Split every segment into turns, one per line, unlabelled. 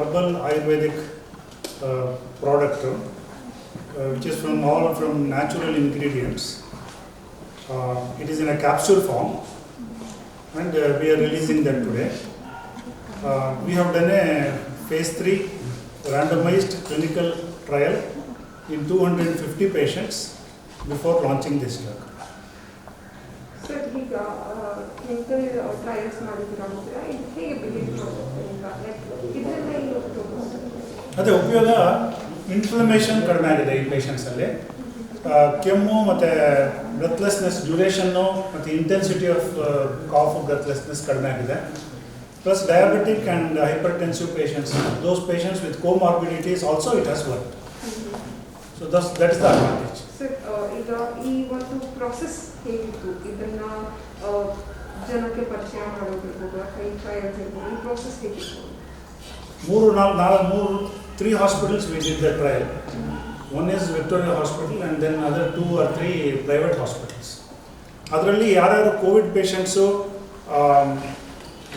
herbal Ayurvedic product, which is from natural ingredients. It is in a capsule form, and we are releasing that today. We have done a phase 3 randomized clinical trial in 250 patients before launching this drug.
Sir, ಈಗ clinical trials ಮಾಡಿದ್ದೀರಾ ಇದು ಹೇಗೆ behave ಮಾಡುತ್ತೆ ಇದರಿಂದ ಏನು
ಅದೇ ಉಪಯೋಗ inflammation ಕಡಿಮೆ ಆಗಿದೆ ಈ ಪೇಷಂಟ್ಸಲ್ಲಿ. ಕೆಮ್ಮು ಮತ್ತು ಬ್ರೆತ್ಲೆಸ್ನೆಸ್ ಡ್ಯೂರೇಷನ್ನು ಮತ್ತು ಇಂಟೆನ್ಸಿಟಿ ಆಫ್ ಕಾಫ್ ಬ್ರೆತ್ಲೆಸ್ನೆಸ್ ಕಡಿಮೆ ಆಗಿದೆ. Plus diabetic and hypertensive patients, those patients with comorbidities also it has work. So that is the advantage.
Sir, ಈಗ ಈ ಒಂದು ಪ್ರಾಸೆಸ್ ಹೇಗಿತ್ತು, ಇದನ್ನು ಜನಕ್ಕೆ ಪರಿಚಯ ಮಾಡೋದಿರ್ಬೋದು ಅಥವಾ ಈ ಟ್ರಯಲ್ಸ್ ಇರ್ಬೋದು, ಈ ಪ್ರಾಸೆಸ್ ಹೇಗಿತ್ತು?
3 hospitals we did the trial. One is Victoria Hospital and then other 2 or 3 private hospitals. ಅದರಲ್ಲಿ ಯಾರ್ಯಾರು ಕೋವಿಡ್ ಪೇಷಂಟ್ಸು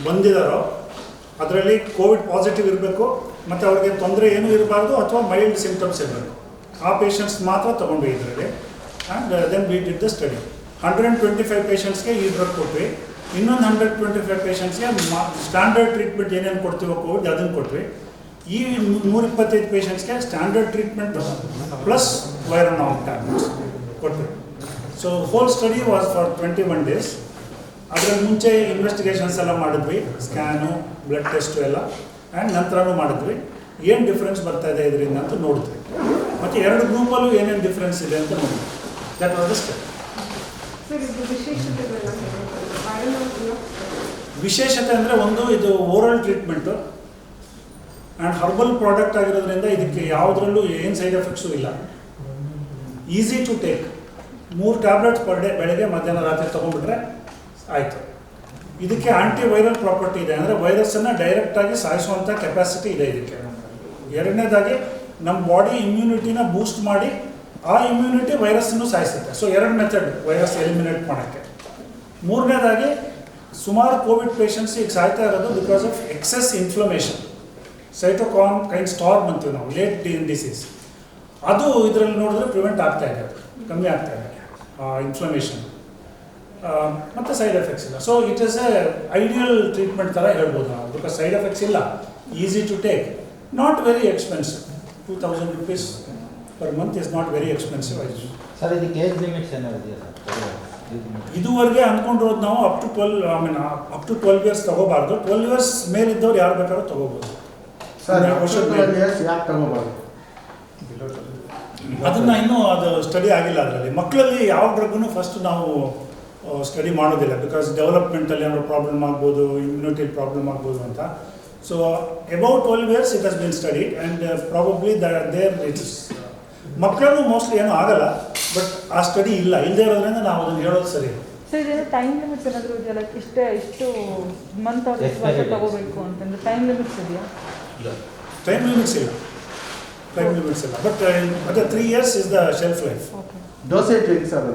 ಬಂದಿದ್ದಾರೋ ಅದರಲ್ಲಿ ಕೋವಿಡ್ ಪಾಸಿಟಿವ್ ಇರಬೇಕು ಮತ್ತು ಅವ್ರಿಗೆ ತೊಂದರೆ ಏನೂ ಇರಬಾರ್ದು ಅಥವಾ ಮೈಲ್ಡ್ ಸಿಂಪ್ಟಮ್ಸ್ ಇರಬೇಕು. ಆ ಪೇಷಂಟ್ಸ್ ಮಾತ್ರ ತೊಗೊಂಡು ಇದರಲ್ಲಿ. And then we did the study. 125 ಪೇಷಂಟ್ಸ್ಗೆ ಈ ಡ್ರಗ್ ಕೊಟ್ವಿ. ಇನ್ನೊಂದು 125 ಪೇಷಂಟ್ಸ್ಗೆ ಸ್ಟ್ಯಾಂಡರ್ಡ್ ಟ್ರೀಟ್ಮೆಂಟ್ ಏನೇನು ಕೊಡ್ತೀವೋ ಕೋವಿಡ್ ಅದನ್ನು ಕೊಟ್ವಿ. ಈ 125 ಪೇಷಂಟ್ಸ್ಗೆ ಸ್ಟ್ಯಾಂಡರ್ಡ್ ಟ್ರೀಟ್ಮೆಂಟ್ ಪ್ಲಸ್ ವೈರನಾಲ್ ಟ್ಯಾಬ್ಲೆಟ್ಸ್ ಕೊಟ್ವಿ. So whole study was for 21 days. ಅದರಲ್ಲಿ ಮುಂಚೆ ಇನ್ವೆಸ್ಟಿಗೇಷನ್ಸ್ ಎಲ್ಲ ಮಾಡಿದ್ವಿ, ಸ್ಕ್ಯಾನು, ಬ್ಲಡ್ ಟೆಸ್ಟು ಎಲ್ಲ, ಆ್ಯಂಡ್ ನಂತರನೂ ಮಾಡಿದ್ವಿ. ಏನು ಡಿಫ್ರೆನ್ಸ್ ಬರ್ತಾ ಇದೆ ಇದರಿಂದ ಅಂತ ನೋಡಿದ್ವಿ. ಮತ್ತು 2 ಗ್ರೂಪಲ್ಲೂ ಏನೇನು ಡಿಫ್ರೆನ್ಸ್ ಇದೆ ಅಂತ ನೋಡಿದ್ವಿ. That was the study. ವಿಶೇಷತೆ ಅಂದರೆ ಒಂದು, ಇದು oral treatment and herbal product ಆಗಿರೋದ್ರಿಂದ ಇದಕ್ಕೆ ಯಾವುದರಲ್ಲೂ ಏನು ಸೈಡ್ ಎಫೆಕ್ಟ್ಸು ಇಲ್ಲ. Easy to take. 3 tablets per day, ಬೆಳಗ್ಗೆ ಮಧ್ಯಾಹ್ನ ರಾತ್ರಿ ತೊಗೊಂಡ್ಬಿಟ್ರೆ ಆಯಿತು. ಇದಕ್ಕೆ ಆಂಟಿವೈರಲ್ ಪ್ರಾಪರ್ಟಿ ಇದೆ, ಅಂದರೆ ವೈರಸ್ಸನ್ನು ಡೈರೆಕ್ಟಾಗಿ ಸಾಯಿಸುವಂಥ ಕೆಪಾಸಿಟಿ ಇದೆ ಇದಕ್ಕೆ. ಎರಡನೇದಾಗಿ ನಮ್ಮ ಬಾಡಿ ಇಮ್ಯುನಿಟಿನ ಬೂಸ್ಟ್ ಮಾಡಿ ಆ ಇಮ್ಯುನಿಟಿ ವೈರಸ್ಸನ್ನು ಸಾಯಿಸುತ್ತೆ. ಸೊ 2 ಮೆಥಡ್ ವೈರಸ್ ಎಲಿಮಿನೇಟ್ ಮಾಡೋಕ್ಕೆ. ಮೂರನೇದಾಗಿ ಸುಮಾರು ಕೋವಿಡ್ ಪೇಷಂಟ್ಸ್ ಈಗ ಸಾಯ್ತಾ ಇರೋದು because of excess inflammation, cytokine storm ಅಂತೀವಿ ನಾವು, ಲೇಟ್ ಡಿಸೀಸ್. ಅದು ಇದರಲ್ಲಿ ನೋಡಿದ್ರೆ ಪ್ರಿವೆಂಟ್ ಆಗ್ತಾ ಇದೆ, ಕಮ್ಮಿ ಆಗ್ತಾ ಇದೆ ಇನ್ಫ್ಲಮೇಷನ್, ಮತ್ತು ಸೈಡ್ ಎಫೆಕ್ಟ್ಸ್ ಇಲ್ಲ. So it is a ideal treatment ಥರ ಹೇಳ್ಬೋದು ನಾವು, ಬಿಕಾಸ್ ಸೈಡ್ ಎಫೆಕ್ಟ್ಸ್ ಇಲ್ಲ, easy to take, not very expensive. 2000 rupees per month is not very expensive.
Sir, ಇದಕ್ಕೆ ಏಜ್ ಲಿಮಿಟ್ಸ್ ಏನಾದ್ರು ಇದೆಯಾ ಸರ್?
ಇದುವರೆಗೆ ಅಂದ್ಕೊಂಡಿರೋದು ನಾವು ಅಪ್ ಟು 12 years ತೊಗೋಬಾರ್ದು. 12 years ಮೇಲಿದ್ದವ್ರು ಯಾರು ಬೇಕಾದ್ರೂ ತೊಗೋಬೋದು. ಅದನ್ನು ಇನ್ನೂ ಅದು ಸ್ಟಡಿ ಆಗಿಲ್ಲ. ಅದರಲ್ಲಿ ಮಕ್ಕಳಲ್ಲಿ ಯಾವ ಡ್ರಗ್ಗೂ ಫಸ್ಟ್ ನಾವು ಸ್ಟಡಿ ಮಾಡೋದಿಲ್ಲ, ಬಿಕಾಸ್ ಡೆವಲಪ್ಮೆಂಟಲ್ಲಿ ಏನಾದ್ರು ಪ್ರಾಬ್ಲಮ್ ಆಗ್ಬೋದು, ಇಮ್ಯುನಿಟಿ ಪ್ರಾಬ್ಲಮ್ ಆಗ್ಬೋದು ಅಂತ. So about 12 years it has been studied and probably there it is. ಮಕ್ಕಳಲ್ಲೂ ಮೋಸ್ಟ್ಲಿ ಏನೂ ಆಗಲ್ಲ, ಬಟ್ ಆ ಸ್ಟಡಿ ಇಲ್ಲದೇ ಇರೋದ್ರಿಂದ ನಾವು ಅದನ್ನು ಹೇಳೋದು ಸರಿ.
ಸರ್, ಇದನ್ನು ಟೈಮ್ ಲಿಮಿಟ್ಸ್ ಏನಾದರೂ ಇದೆಯಲ್ಲ, ಇಷ್ಟು ಮಂತ್ ಅವ್ರು ಎಷ್ಟು ವರ್ಷ ತೊಗೋಬೇಕು ಅಂತಂದರೆ ಟೈಮ್ ಲಿಮಿಟ್ಸ್ ಇದೆಯಾ?
ಟೈಮ್ ಲಿಮಿಟ್ಸ್ ಇಲ್ಲ, ಬಟ್ ಮತ್ತೆ 3 years is the shelf life.
Dosage ಹೇಗೆ ಸರ್?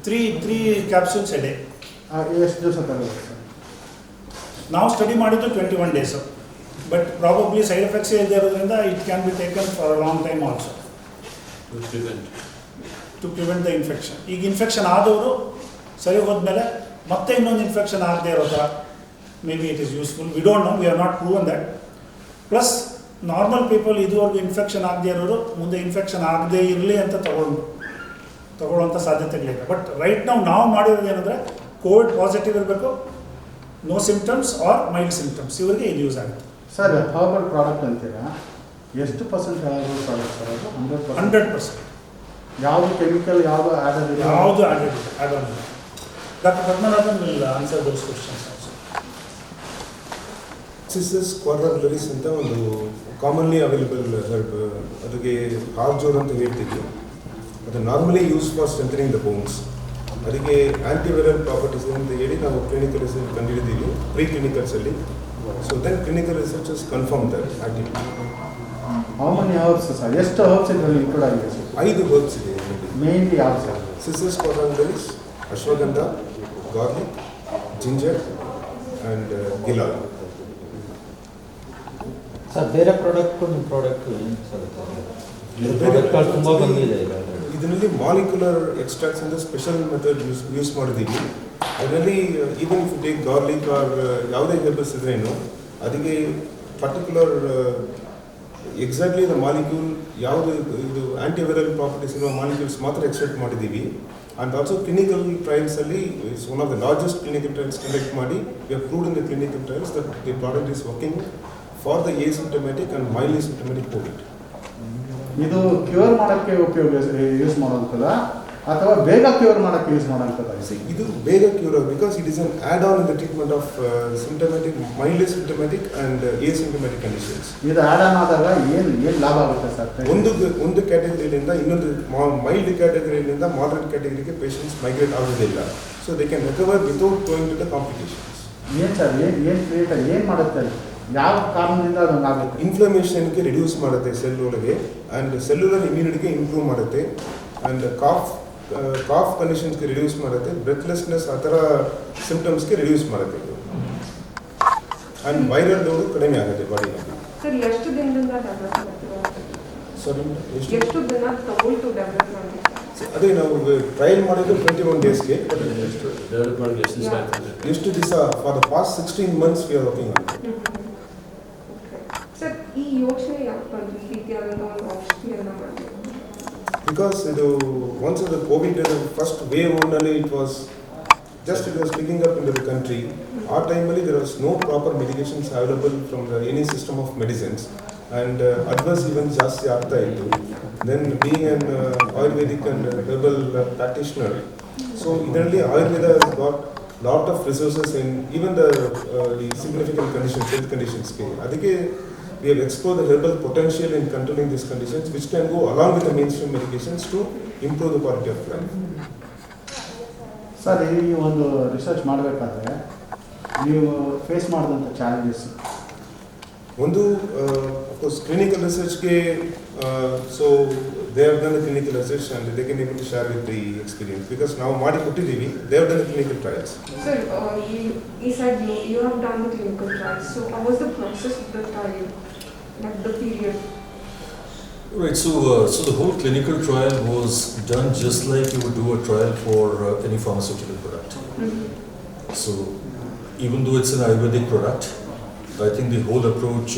3 capsules a day.
ಎಷ್ಟು ದಿವಸ ತಗೋಬೇಕು ಸರ್?
ನಾವು ಸ್ಟಡಿ ಮಾಡಿದ್ದು 21 days, but probably side effects ಇಲ್ಲದೆ ಇರೋದ್ರಿಂದ it can be taken for a long time also to prevent the infection. ಈಗ ಇನ್ಫೆಕ್ಷನ್ ಆದವರು ಸರಿ ಹೋದ್ಮೇಲೆ ಮತ್ತೆ ಇನ್ನೊಂದು ಇನ್ಫೆಕ್ಷನ್ ಆಗದೆ ಇರೋ ಥರ maybe it is useful. We don't know, we are not proven that. Plus normal people ಇದುವರೆಗೂ ಇನ್ಫೆಕ್ಷನ್ ಆಗದೆ ಇರೋರು ಮುಂದೆ ಇನ್ಫೆಕ್ಷನ್ ಆಗದೇ ಇರಲಿ ಅಂತ ತಗೊಳ್ಳೋಂಥ ಸಾಧ್ಯತೆಗಳಿದೆ. ಬಟ್ ರೈಟ್ ನಾವು ಮಾಡಿರೋದು ಏನಂದರೆ ಕೋವಿಡ್ ಪಾಸಿಟಿವ್ ಇರಬೇಕು, no symptoms or mild symptoms, ಇವರಿಗೆ ಇದು ಯೂಸ್ ಆಗುತ್ತೆ.
ಸರ್, ಹರ್ಬಲ್ ಪ್ರಾಡಕ್ಟ್ ಅಂತೀರಾ, ಎಷ್ಟು ಪರ್ಸೆಂಟ್ ಹರ್ಬಲ್ ಪ್ರಾಡಕ್ಟ್ ಸರ್ ಅದು?
100%.
ಯಾವುದು ಕೆಮಿಕಲ್, ಯಾವುದು ಆ್ಯಡ್ ಇಲ್ಲ?
ಯಾವುದು ಆ್ಯಡ್ ಆನ್ ಇಲ್ಲ. Doctor Padmanabhan will answer those questions also.
Cissus quadrangularis ಅಂತ ಒಂದು ಕಾಮನ್ಲಿ ಅವೈಲೇಬಲ್ ಹರ್ಬ್, ಅದಕ್ಕೆ ಹಾರ್ಜೋರ್ ಅಂತ ಹೇಳ್ತೀವಿ. ಅದು normally use for strengthening the bones. ಅದಕ್ಕೆ ಆ್ಯಂಟಿವೈರಲ್ ಪ್ರಾಪರ್ಟೀಸ್ ಅಂತ ಹೇಳಿ ನಾವು ಕ್ಲಿನಿಕಲ್ ರಿಸರ್ಚ್ ಕಂಡುಹಿಡಿದೀವಿ, ಪ್ರೀ ಕ್ಲಿನಿಕಲ್ಸಲ್ಲಿ. So then clinical researches confirm that activity.
How many herbs sir? ಎಷ್ಟು ಹರ್ಬ್ಸ್ ಇದರಲ್ಲಿ ಇನ್ಕ್ಲೂಡ್ ಆಗಿದೆ ಸರ್?
5 ಹರ್ಬ್ಸ್ ಇದೆ
ಮೇನ್ಲಿ ಯಾವ್ದು sir?
Cissus quadrangularis, ashwagandha, garlic, ginger and ಗಿಲಾಲ್.
ಸರ್ ಬೇರೆ ಪ್ರಾಡಕ್ಟ್ಗೂ ನಿಮ್ಮ ಪ್ರಾಡಕ್ಟ್ ಏನು ಸರ್
ಬೇರೆ
ಪ್ರಾಡಕ್ಟ್ಗಳು ತುಂಬ ಬಂದಿದೆ ಈಗ
ಇದರಲ್ಲಿ ಮಾಲಿಕ್ಯುಲರ್ ಎಕ್ಸ್ಟ್ರಾಕ್ಟ್ಸ್ ಅಂತ ಸ್ಪೆಷಲ್ ಮೆಥಡ್ ಯೂಸ್ ಮಾಡಿದ್ದೀವಿ. ಅದರಲ್ಲಿ even if take garlic or ಯಾವುದೇ ಹೆರ್ಬಲ್ಸ್ ಇದ್ರೇನು ಅದಕ್ಕೆ ಪರ್ಟಿಕ್ಯುಲರ್ ಎಕ್ಸಾಕ್ಟ್ಲಿ ದ ಮಾಲಿಕ್ಯೂಲ್ ಯಾವುದು ಇದು ಆಂಟಿವೈರಲ್ ಪ್ರಾಪರ್ಟೀಸ್ ಇರುವ ಮಾಲಿಕ್ಯೂಲ್ಸ್ ಮಾತ್ರ ಎಕ್ಸ್ಟ್ರಾಕ್ಟ್ ಮಾಡಿದ್ದೀವಿ. ಆ್ಯಂಡ್ ಆಲ್ಸೋ ಕ್ಲಿನಿಕಲ್ ಟ್ರಯಲ್ಸಲ್ಲಿ it's one of the largest clinical trials conduct ಮಾಡಿ we have proved in the clinical trials that the product is working for the asymptomatic and mild symptomatic Covid.
ಇದು cure ಮಾಡೋಕ್ಕೆ use ಮಾಡೋಂಥದ್ದ ಅಥವಾ ಬೇಗ cure ಮಾಡೋಕ್ಕೆ use ಮಾಡೋಂಥದ್ದು?
ಇದು ಬೇಗ cure because it is an add on in the treatment of symptomatic mild symptomatic and asymptomatic conditions.
ಇದು ಆ್ಯಡ್ ಆನ್ ಆದಾಗ ಏನು ಲಾಭ ಆಗುತ್ತೆ ಸರ್?
ಒಂದು ಕ್ಯಾಟಗರಿಯಿಂದ ಇನ್ನೊಂದು ಮೈಲ್ಡ್ ಕ್ಯಾಟಗರಿಯಿಂದ ಮಾಡರೇಟ್ ಕ್ಯಾಟಗರಿಗೆ ಪೇಷಂಟ್ಸ್ ಮೈಗ್ರೇಟ್ ಆಗೋದಿಲ್ಲ. So they can recover without going to the complications.
ಏನು ಸರ್ ಏನು ಕ್ರಿಯೇಟ್ ಏನು ಮಾಡುತ್ತೆ ಅಲ್ಲಿ? ಯಾವ ಕಾರಣದಿಂದ ಅದೊಂದು ಆಗುತ್ತೆ?
ಇನ್ಫ್ಲಮೇಷನ್ಗೆ ರಿಡ್ಯೂಸ್ ಮಾಡುತ್ತೆ ಸೆಲ್ ಒಳಗೆ ಆ್ಯಂಡ್ ಸೆಲ್ಯುಲರ್ ಇಮ್ಯುನಿಟಿಗೆ ಇಂಪ್ರೂವ್ ಮಾಡುತ್ತೆ ಆ್ಯಂಡ್ ಕಾಫ್ ಕಂಡೀಷನ್ಸ್ಗೆ ರಿಡ್ಯೂಸ್ ಮಾಡುತ್ತೆ, ಬ್ರೆತ್ಲೆಸ್ನೆಸ್ ಆ ಥರ ಸಿಂಪ್ಟಮ್ಸ್ಗೆ ರಿಡ್ಯೂಸ್ ಮಾಡುತ್ತೆ ಆ್ಯಂಡ್ ವೈರಲ್ ಲೋಡು ಕಡಿಮೆ ಆಗುತ್ತೆ ಬಾಡಿಯಲ್ಲಿ.
ಸರ್ ಎಷ್ಟು ದಿನದಿಂದ ಡೆವಲಪ್ ಮಾಡ್ತೀರಾ?
ಸರಿ
ಎಷ್ಟು ದಿನ ತಗೊಳ್ತು ಡೆವಲಪ್ ಮಾಡಲಿಕ್ಕೆ?
ಅದೇ ನಾವು ಟ್ರಯಲ್ ಮಾಡಿದ್ದು 21 ಡೇಸ್ಗೆ. ಎಷ್ಟು ದಿವಸ for the past 16 months we are working on.
Sir ಈ ಯೋಚನೆ ಯಾಕೆ ಬಂತು ಈ ರೀತಿಯಾದಂಥ ಒಂದು ಔಷಧಿಯನ್ನು ಮಾಡಬೇಕು?
ಬಿಕಾಸ್ ಇದು once the Covid first wave ಒನ್ನಲ್ಲಿ it was picking up into the country. ಆ ಟೈಮಲ್ಲಿ there was no proper medications available from any system of medicines and adverse events ಜಾಸ್ತಿ ಆಗ್ತಾ ಇತ್ತು. Then being an Ayurvedic and herbal practitioner, so ಇದರಲ್ಲಿ Ayurveda has got lot of resources in even the significant conditions, health conditions. ಅದಕ್ಕೆ we have explored the herbal potential in controlling these conditions, which can go along with the mainstream medications to improve the quality of life.
Sir ಈ ಒಂದು research ಮಾಡಬೇಕಾದ್ರೆ ನೀವು face ಮಾಡಿದಂಥ challenges?
ಒಂದು of course clinical ರಿಸರ್ಚ್ಗೆ so they have done the clinical research and they can able to share with the experience because ನಾವು ಮಾಡಿ ಕೊಟ್ಟಿದ್ದೀವಿ. They have done the clinical trials.
Sir, you said you have done the clinical trials. So how was the process of the trial, like the period?
Right, so the whole clinical trial was done just like you would do a trial for any pharmaceutical product. So even though it's an Ayurvedic product, I think the whole approach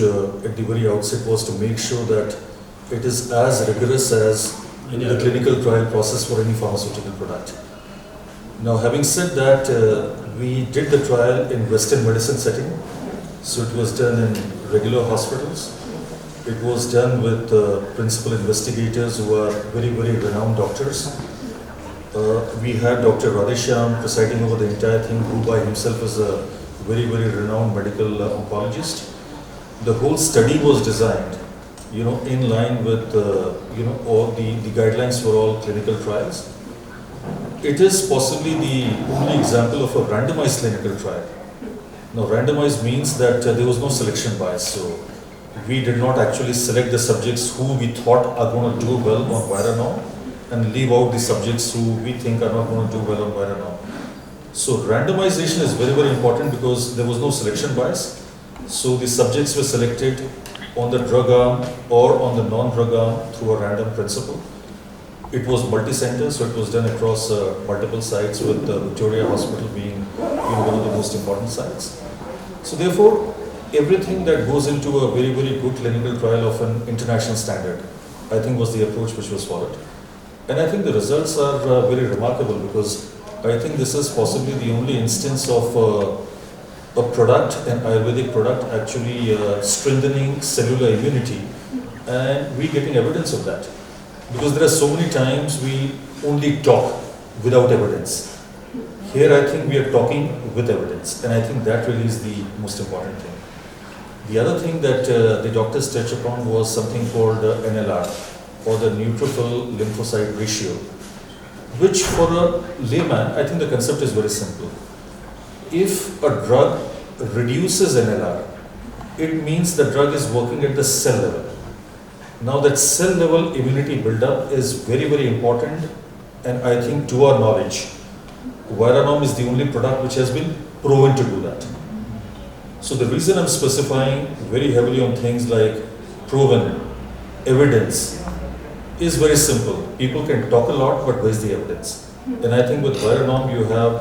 at the very outset was to make sure that it is as rigorous as the clinical trial process for any pharmaceutical product. Now, having said that, we did the trial in Western medicine setting, so it was done in regular hospitals. It was done with principal investigators who are very, very renowned doctors. We had Dr. Radheshyam presiding over the entire thing, who by himself is a very, very renowned medical oncologist. The whole study was designed, in line with, all the guidelines for all clinical trials. It is possibly the only example of a randomized clinical trial. Now, randomized means that there was no selection bias. So, we did not actually select the subjects who we thought are going to do well on Viranon and leave out the subjects who we think are not going to do well on Viranon. So randomization is very, very important because there was no selection bias. So the subjects were selected on the drug arm or on the non-drug arm through a random principle. It was multi-center, so it was done across multiple sites, with Victoria Hospital being one of the most important sites. So therefore, everything that goes into a very, very good clinical trial of an international standard, I think was the approach which was followed. And I think the results are very remarkable because I think this is possibly the only instance of a product, an Ayurvedic product, actually strengthening cellular immunity, and we getting evidence of that. Because there are so many times we only talk without evidence. Here I think we are talking with evidence, and I think that really is the most important thing. The other thing that the doctors touched upon was something called NLR, or the neutrophil lymphocyte ratio, which for a layman, I think the concept is very simple. If a drug reduces NLR, it means the drug is working at the cell level. Now that cell level immunity buildup is very, very important, and I think to our knowledge, Viranon is the only product which has been proven to do that. So the reason I'm specifying very heavily on things like proven, evidence, is very simple. People can talk a lot, but where's the evidence? And I think with Viranorm you have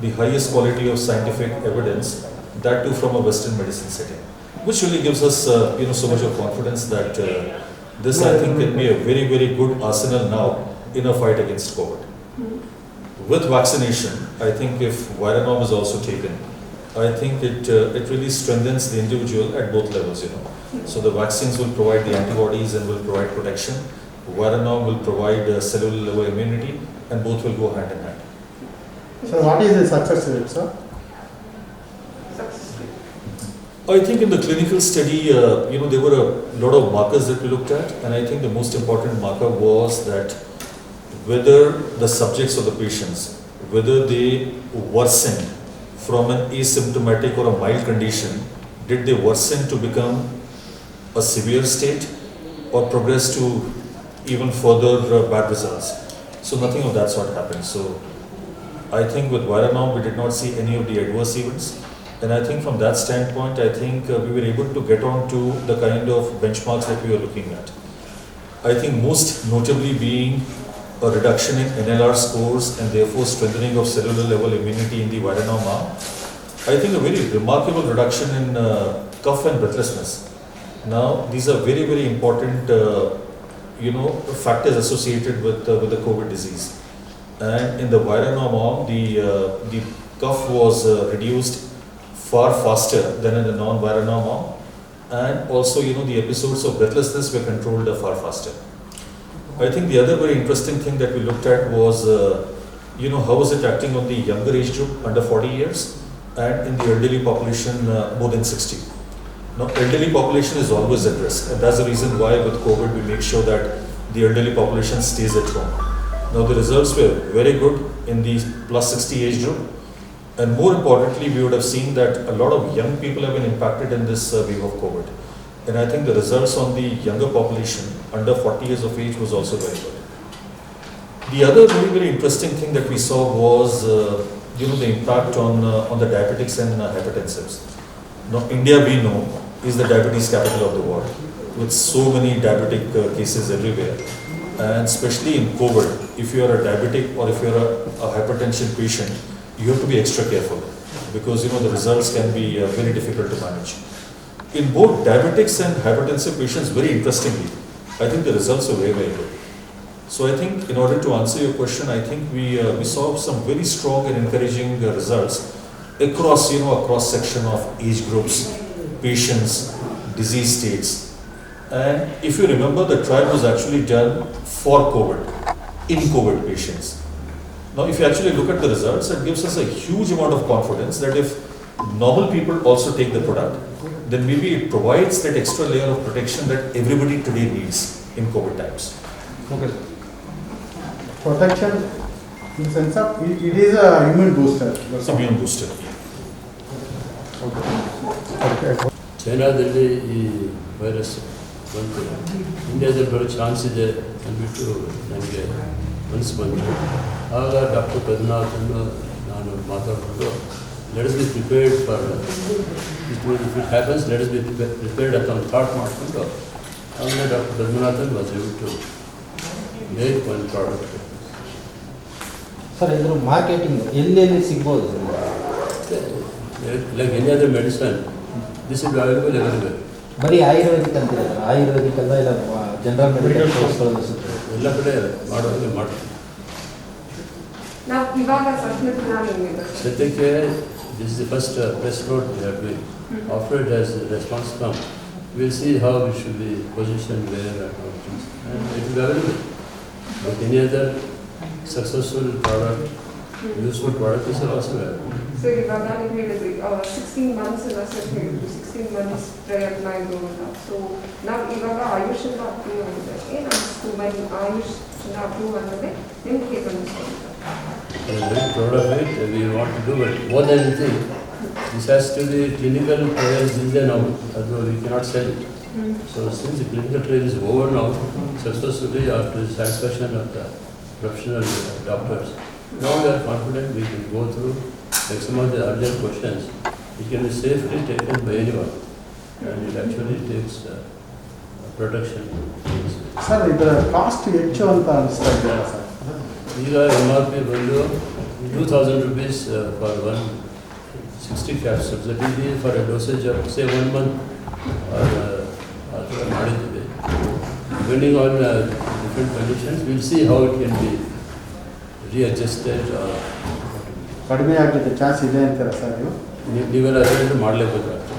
the highest quality of scientific evidence, that too from a Western medicine setting, which really gives us so much of confidence that this I think can be a very, very good arsenal now in a fight against COVID. With vaccination, I think if Viranorm is also taken, I think it really strengthens the individual at both levels, So the vaccines will provide the antibodies and will provide protection. Viranorm will provide cellular level immunity, and both will go hand in hand.
So what is the success rate, sir?
Success rate.
I think in the clinical study, there were a lot of markers that we looked at, and I think the most important marker was that whether the subjects or the patients, whether they worsened from an asymptomatic or a mild condition, did they worsen to become a severe state or progress to even further bad results? So nothing of that sort happened. So I think with Viranorm we did not see any of the adverse events, and I think from that standpoint I think we were able to get on to the kind of benchmarks that we were looking at. I think most notably being a reduction in NLR scores and therefore strengthening of cellular level immunity in the Viranorm arm. I think a very remarkable reduction in cough and breathlessness. Now these are very, very important factors associated with the COVID disease. And in the Viranorm arm, the cough was reduced far faster than in the non-Viranorm arm, and also the episodes of breathlessness were controlled far faster. I think the other very interesting thing that we looked at was how was it acting on the younger age group under 40 years and in the elderly population more than 60. Now elderly population is always at risk, and that's the reason why with COVID we make sure that the elderly population stays at home. Now the results were very good in the plus 60 age group, and more importantly we would have seen that a lot of young people have been impacted in this wave of COVID, and I think the results on the younger population under 40 years of age was also very good. The other very, very interesting thing that we saw was the impact on the diabetics and hypertensives. Now India, we know, is the diabetes capital of the world, with so many diabetic cases everywhere. And especially in COVID, if you are a diabetic or if you are a hypertension patient, you have to be extra careful because the results can be very difficult to manage. In both diabetics and hypertensive patients, very interestingly, I think the results are very, very good. So I think in order to answer your question, I think we saw some very strong and encouraging results across a cross section of age groups, patients, disease states. And if you remember, the trial was actually done for COVID, in COVID patients. Now, if you actually look at the results, it gives us a huge amount of confidence that if normal people also take the product, then maybe it provides that extra layer of protection that everybody today needs in COVID times.
Okay. Protection in the sense of it is a immune booster.
It's immune booster.
Okay.
ಚೈನಾದಲ್ಲಿ ಈ virus ಬಂತು, ಇಂಡಿಯಾದಲ್ಲಿ ಬರೋ chance ಇದೆ ಅಂದ್ಬಿಟ್ಟು ನನಗೆ ಮನಸ್ಸು ಬಂತು. ಆಗ ಡಾಕ್ಟರ್ ಪದ್ಮನಾಭನ್ನು ನಾನು ಮಾತಾಡಿಕೊಂಡು let us be prepared for if it happens, let us be prepared ಅಂತ ಒಂದು ಥಾಟ್ ಮಾಡಿಕೊಂಡು ಆಮೇಲೆ doctor Padmanabhan was able to make one product.
Sir ಇದ್ರ ಮಾರ್ಕೆಟಿಂಗ್ ಎಲ್ಲೆಲ್ಲಿ ಸಿಗ್ಬೋದು?
Like any other medicine, this is available everywhere.
ಬರೀ ಆಯುರ್ವೇದಿಕ್ ಅಂತಿರಲ್ಲ, ಆಯುರ್ವೇದಿಕ್ ಅಲ್ಲ, ಇಲ್ಲ ಜನರಲ್ ಮೆಡಿಕಲ್ ಸ್ಟೋರ್ಸ್ಗಳಲ್ಲಿ ಸಿಗ್ತದೆ,
ಎಲ್ಲ ಕಡೆ ಮಾಡೋದಕ್ಕೆ ಮಾಡ್ತೀವಿ.
ನಾವು ಇವಾಗ ಸದ್ಯಕ್ಕೆ
ಸದ್ಯಕ್ಕೆ this is the first press note we are doing. After it has response come, we will see how we should be positioned where and how things, and it will be available. But any other successful product, useful product is also available.
So ಇವಾಗ ನೀವು ಹೇಳಿದ್ರಿ 16 months ಎಲ್ಲ sir ಹೇಳಿದ್ರು, 16 months ಪ್ರಯತ್ನ ಇದು ಅಂತ. So ನಾವು ಇವಾಗ ಆಯುಷನ್ನು ಅಪ್ರೂವ್ ಆಗಿದ್ದಕ್ಕೆ ನಮ್ಮ ಮನೆ ಆಯುಷನ್ನ ಅಪ್ರೂವ್ ಅನ್ನೋದೇ ನಿಮ್ಗೆ ಹೇಗೆ ಅನಿಸ್ಕೊಂಡು?
I am very proud of it. We want to do it. More than anything, this has to be clinical trials in there now, although we cannot sell it. So since the clinical trial is over now, successfully after the satisfaction of the professional doctors, now we are confident we can go through like some of the earlier questions It can be safely taken by anyone, and it actually takes protection.
Sir ಇದರ cost ಹೆಚ್ಚು ಅಂತ ಅನಿಸ್ತಾ ಇದೆಯಲ್ಲ sir?
ಈಗ MRP ಬಂದು 2000 rupees for 160 capsules. That will be for a dosage of say 1 month or ಮಾಡಿದ್ದೀವಿ. Depending on different conditions, we'll see how it can be readjusted or
ಕಡಿಮೆ ಆಗಲಿಕ್ಕೆ ಚಾನ್ಸ್ ಇದೆ ಅಂತೀರಾ ಸರ್ ನೀವು?
ನೀವೆಲ್ಲ ಅರೇಂಜ್ ಮಾಡಲೇಬೇಕಾಗ್ತದೆ.